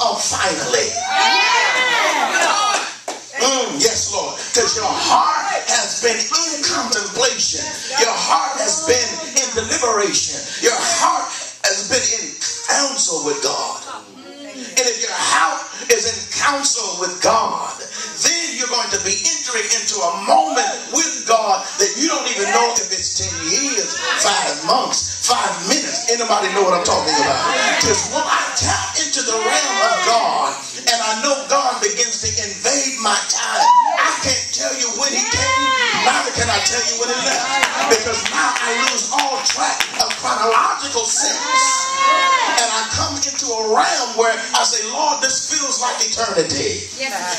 of finally. Yes, Lord. Because your heart has been in contemplation. Your heart has been in deliberation. Your heart has been in counsel with God. And if your heart is in counsel with God, then you're going to be entering into a moment with God that you don't even know if it's 10 years, 5 months, 5 minutes. Anybody know what I'm talking about? Because when I tap into the realm of God and I know God begins to invade my time, I can't tell you when he came, neither can I tell you when he left. Because now I lose all track of chronological sense. And I come into a realm where I say, Lord, this feels like eternity.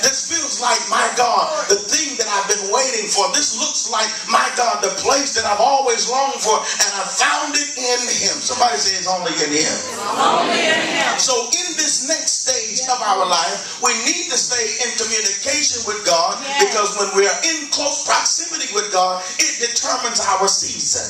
This feels like, my God, the thing that I've been waiting for. This looks like, my God, the place that I've always longed for. And I found it in him. Somebody say it's only in him. Only in him. So in this next stage of our life, we need to stay in communication with God. Because when we are in close proximity with God, it determines our season.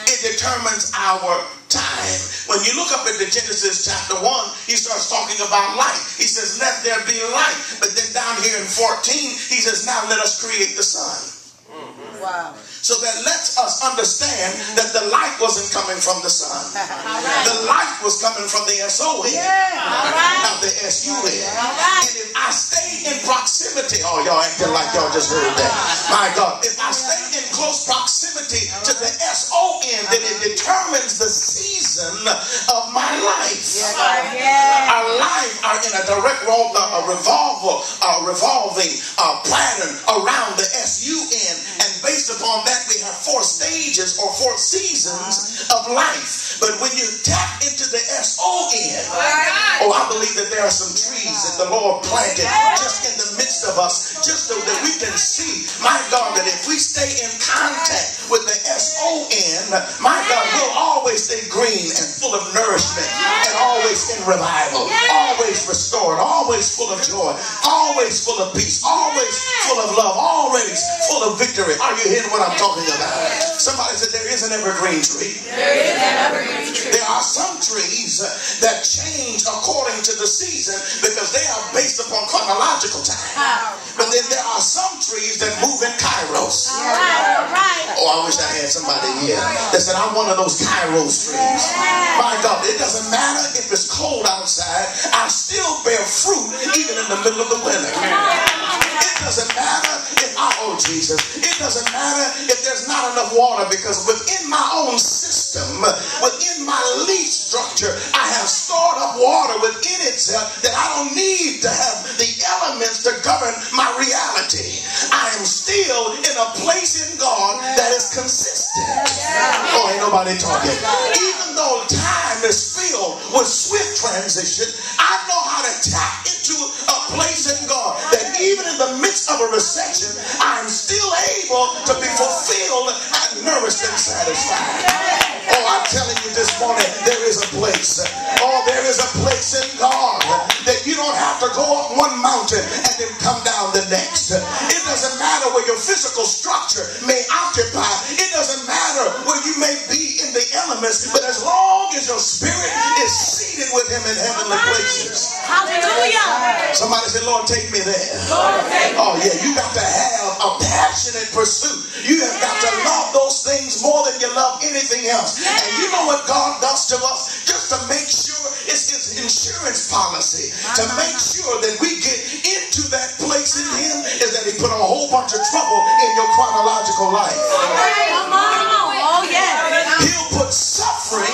It determines our time. When you look up into Genesis chapter 1, he starts talking about light. He says, let there be light. But then down here in 14, he says, now let us create the sun. Wow. So that lets us understand that the light wasn't coming from the sun. The light was coming from the S-O-N, not the S-U-N. And if I stay in proximity, oh, y'all acting like y'all just heard that. My God, if I stay in close proximity to the S-O-N, then it determines the season of my life. Our life are in a direct revolving pattern around the S-U-N. And based upon that, we have 4 stages or 4 seasons of life. But when you tap into the S-O-N, oh, I believe that there are some trees that the Lord planted just in the midst of us, just so that we can see, my God, that if we stay in contact with the S-O-N, my God, we'll always stay green and full of nourishment and always in revival, always restored, always full of joy, always full of peace, always full of love, always full of victory. Are you hearing what I'm talking about? Somebody said there is an evergreen tree. There are some trees that change according to the season because they are based upon chronological time. But then there are some trees that move in kairos. Oh, I wish I had somebody here that said, I'm one of those kairos trees. My God, it doesn't matter if it's cold outside, I still bear fruit even in the middle of the winter. It doesn't matter if it doesn't matter if there's not enough water, because within my own system, within my leaf structure, I have stored up water within itself that I don't need to have the elements to govern my reality. I am still in a place in God that is consistent. Oh, ain't nobody talking. Even though time is filled with swift transition, I know how to tap into a place in God that even in the midst of a recession, I'm still able to be fulfilled and nourished and satisfied. Oh, I'm telling you this morning, there is a place. Oh, there is a place in God that you don't have to go up one mountain and then come down the next. It doesn't matter where your physical structure may occupy. It doesn't matter where you may be in the elements, but as long as your spirit is seated with him in heavenly places. Hallelujah. Somebody say, Lord, take me there. Oh, yeah, you got to have a passionate pursuit. You have got to love those things more than you love anything else. And you know what God does to us? Just to make sure it's his insurance policy. To make sure that we get into that place in him is that he put a whole bunch of trouble in your chronological life. Oh, yeah. He'll put suffering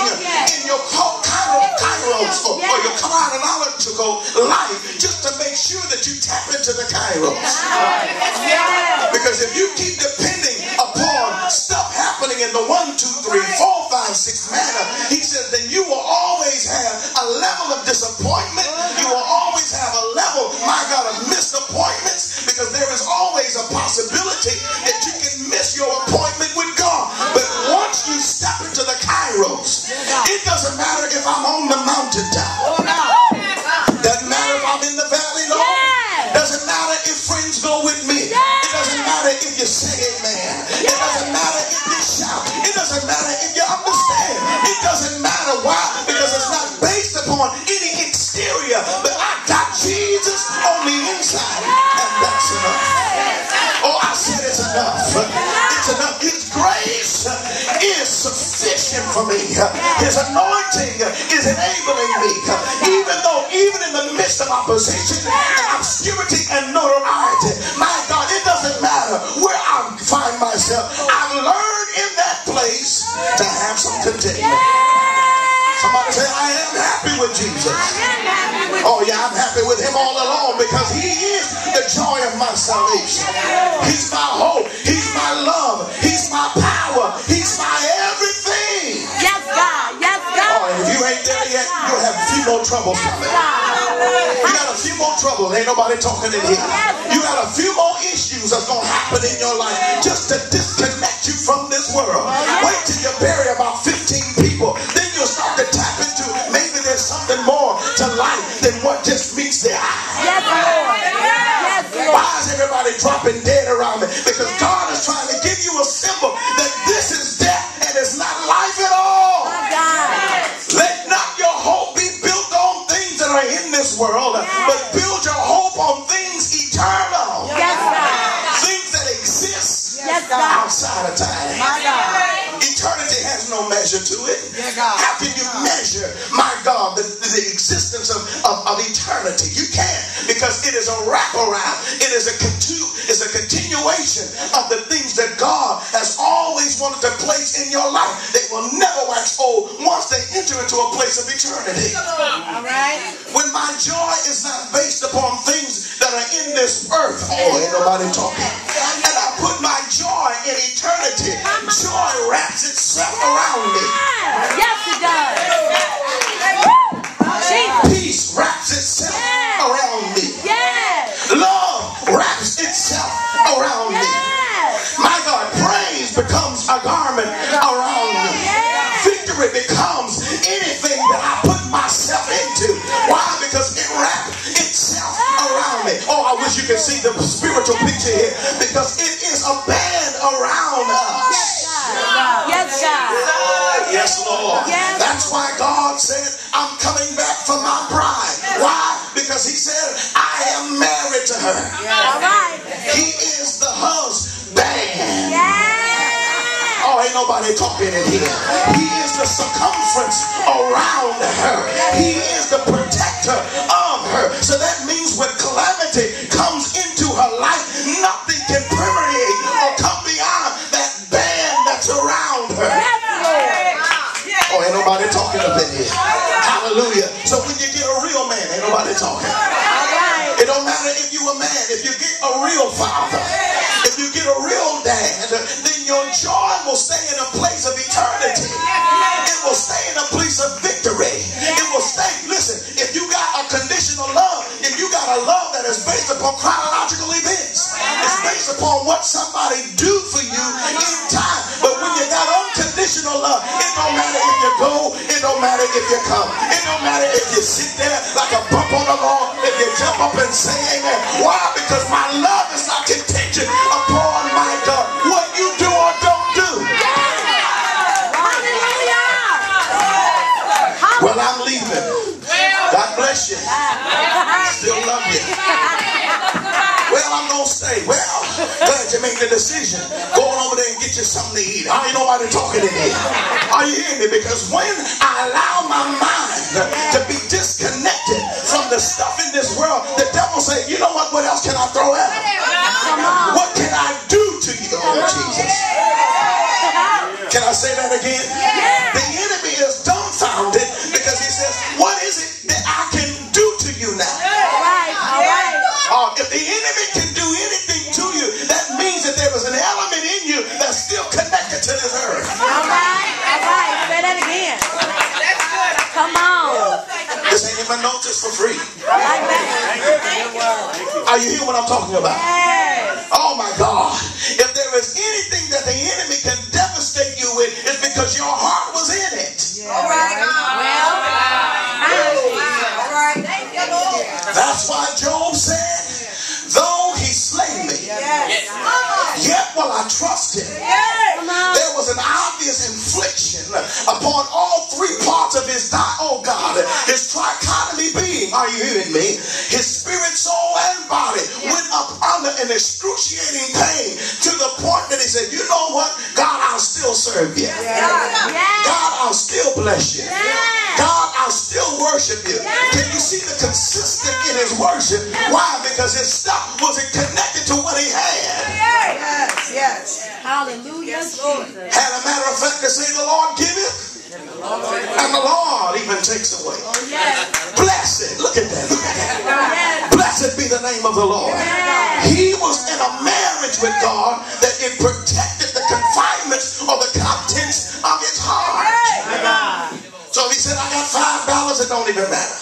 in your kairos or your chronological life just to make sure that you tap into the kairos. Because if you keep depending upon stuff happening in the 1, 2, 3, 4, 5, 6 manner, he says, then you will always have a level of disappointment. You will always have a level, my God, of missed appointments, because there is always a possibility that you can miss your appointment with God. But once you step into the kairos, it doesn't matter if I'm on the mountaintop. Doesn't matter if I'm in the valley, no. Doesn't matter if friends go with me. It doesn't matter if you say amen. It doesn't matter if you shout. It doesn't matter if you understand. It doesn't matter. Why? Because it's not based upon any exterior, but I His anointing is enabling me. Even in the midst of opposition, obscurity, and notoriety, my God, it doesn't matter where I find myself. I've learned in that place to have some contentment. Somebody say, I am happy with Jesus. Oh yeah, I'm happy with him all along because he is the joy of my salvation. He's my hope. He's my love. He's my power. He's my everything. Yes, God. Yes, God. Oh, and if you ain't there yet, you'll have a few more troubles coming. You got a few more troubles. Ain't nobody talking in here. You got a few more issues that's going to happen in your life just to disconnect you from this world. Wait till you bury about 15 people. Then you'll start to tap into maybe there's something more to life than what just meets the eye. Yes, Lord. Yes, Lord. Why is everybody dropping dead around me? Because God is trying to give you a symbol that this is death and it's not life at all. Let not your hope be built on things that are in this world, but build your hope on things eternal. Yes, God. Things that exist outside of time. My God. Eternity has no measure to it. How can you measure, my God, the existence of eternity? You can't, because it is a wraparound. It is a continuation of the things that God has always wanted to place in your life. They will never wax old once they enter into a place of eternity. All right. When my joy is not based upon things that are in this earth, oh, ain't nobody talking. And I put my joy in eternity. Joy wraps itself around me. Yes, it does. Peace wraps itself around me. Yes. Love wraps itself around me. My God, praise becomes a garment around me. Victory becomes anything that I put myself into. Why? Because it wraps itself around me. Oh, I wish you could see the spiritual picture here, because it is a band around us. Yes, God. Yes, Lord. Yes. That's why God said, I'm coming back for my bride. Why? Because he said, I am married to her. All right. He is the husband. Yeah. Oh, ain't nobody talking in here. He is the circumference around her. He is the protector of her. So that means when calamity comes into her life, nothing can permeate or come beyond that band that's around her. Oh, ain't nobody talking up in here. Hallelujah. So when you get a real man, ain't nobody talking. It don't matter if you a man. If you get a real father, if you get a real dad, then your joy will stay in a place of eternity. It will stay in a place of victory. It will stay. Listen, if you got a conditional love, if you got a love that is based upon chronological events, it's based upon what somebody do for you in time. But when you got unconditional love, it don't matter if you go, it don't matter if you come, it don't matter if you sit there like a bump on the wall, if you jump up and say amen. Why? Because my love is not contingent upon, my God, what you do or don't do. Well, I'm leaving. God bless you. Still love you. Well, I'm going to stay. Well, glad you made the decision. Go on over there and get you something to eat. I ain't nobody talking in here. Are you hearing me? Because when I allow my mind to be disconnected from the stuff in this world, the devil say, you know what? What else can I throw at him? What can I do to you, oh Jesus? Can I say that again? The enemy is dumbfounded because he says, what is it that I can do to you now? If the enemy can do anything to you, that means that there was an element in you that's still connected to this earth. All right. Say that again. That's good. Come on. This ain't even notice for free. I like that. Are you hearing what I'm talking about? Yes. Oh my God. If there is anything that the enemy can devastate you with, it's because your heart was in it. All right. Well, All right. Thank you, Lord. That's why Job said, though he slay me, yet will I trust him. There was an obvious infliction upon all three parts of his his trichotomy being. Are you hearing me? His spirit, soul, and body went up under an excruciating pain to the point that he said, you know what? God, I'll still serve you. God, I'll still still bless you. God, I'll still worship you. Can you see the consistent in his worship? Why? Because his stuff wasn't connected to what he had. Yes. Hallelujah, Jesus. Had a matter of fact to say the Lord giveth and the Lord even takes away. Blessed. Look at that. Look at that. Blessed be the name of the Lord. He was in a marriage with God that it protected the confinements or the contents of his heart. So if he said, I got $5, it don't even matter.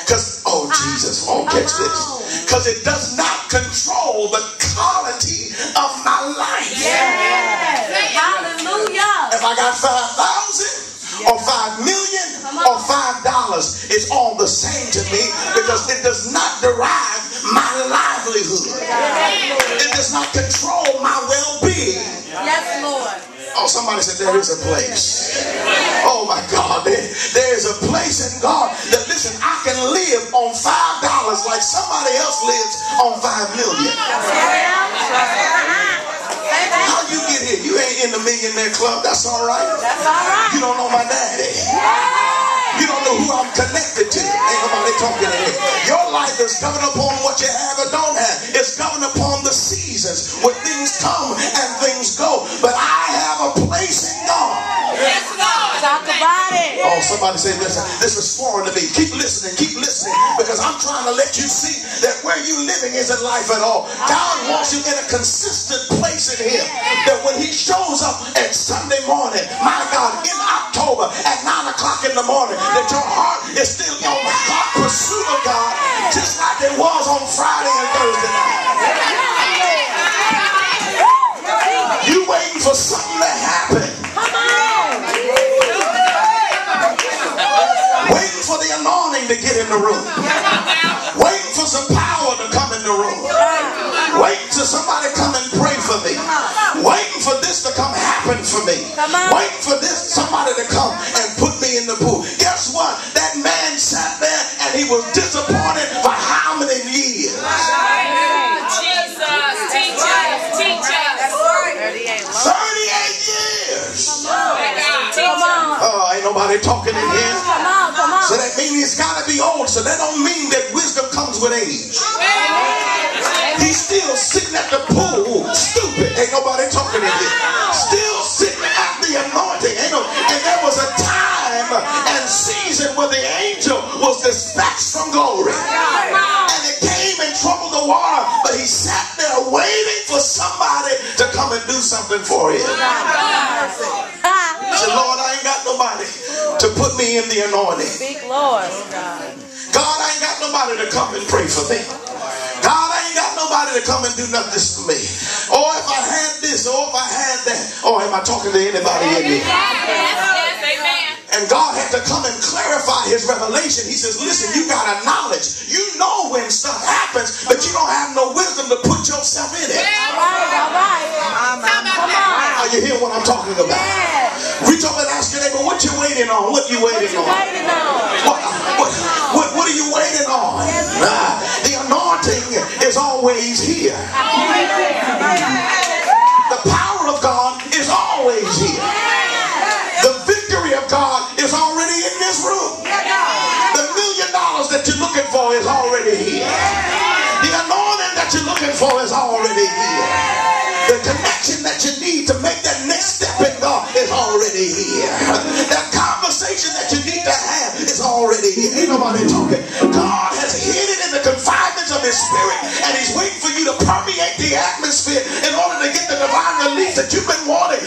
Because, oh Jesus, oh catch this. Because it does not control the quality of my life. Hallelujah. If I got 5,000 or 5 million or $5, it's all the same to me because it does not derive my livelihood. It does not control my well-being. Yes, Lord. Oh, somebody said there is a place. Oh my God, there is a place in God that, listen, I can live on $5 like somebody else lives on 5 million. How you get here? You ain't in the millionaire club. That's all right. That's all right. You don't know my daddy. You don't know who I'm connected to. Ain't nobody talking to me. Your life is governed upon what you have or don't have. It's governed upon the seasons where things come and things go. But I have a place in God. Yes, Lord. Talk about it. Oh, somebody say, listen, this is foreign to me. Keep listening, because I'm trying to let you see that where you're living isn't life at all. God wants you in a consistent place in him. That when he shows up at Sunday morning, my God, in October at 9 o'clock in the morning, that your heart is still on the hot pursuit of God, just like it was on Friday and Thursday night. You waiting for something to happen. Waiting for the anointing to get in the room. Waiting for some power to come in the room. Waiting for somebody to come and pray for me. Waiting for this to come happen for me. Waiting for this somebody to come and put me in the pool. Guess what? That man sat there and he was disappointed for how many years? Jesus, teach us. 38 years. Come on. Oh, ain't nobody talking in here. Come on. So that means he's got to be old. So that don't mean that wisdom comes with age. He's still sitting at the pool, stupid. Ain't nobody talking in here. Still sitting at the anointing. And there was a time and season where the angel was dispatched from glory. And it came and troubled the water. But he sat there waiting for somebody to come and do something for him. He said, Lord, I ain't got nobody to put me in the anointing. Speak, Lord. God, I ain't got nobody to come and pray for me. God, I ain't got nobody to come and do nothing for me. Or if I had this, or if I had that. Or am I talking to anybody in here? And God had to come and clarify his revelation. He says, listen, you got a knowledge. You know when stuff happens, but you don't have no wisdom to put yourself in it. All right. Come on. Are you hear what I'm talking about? Reach up and ask your neighbor, what you waiting on? What you waiting on? What are you waiting on? The anointing is always here. The power of God is always here. The victory of God is already in this room. The $1 million that you're looking for is already here. The anointing that you're looking for is already here. The connection that you need to make that next step in God is already here. That conversation that you need to have is already here. Ain't nobody talking. God has hid it in the confinements of his spirit, and he's waiting for you to permeate the atmosphere in order to get the divine release that you've been wanting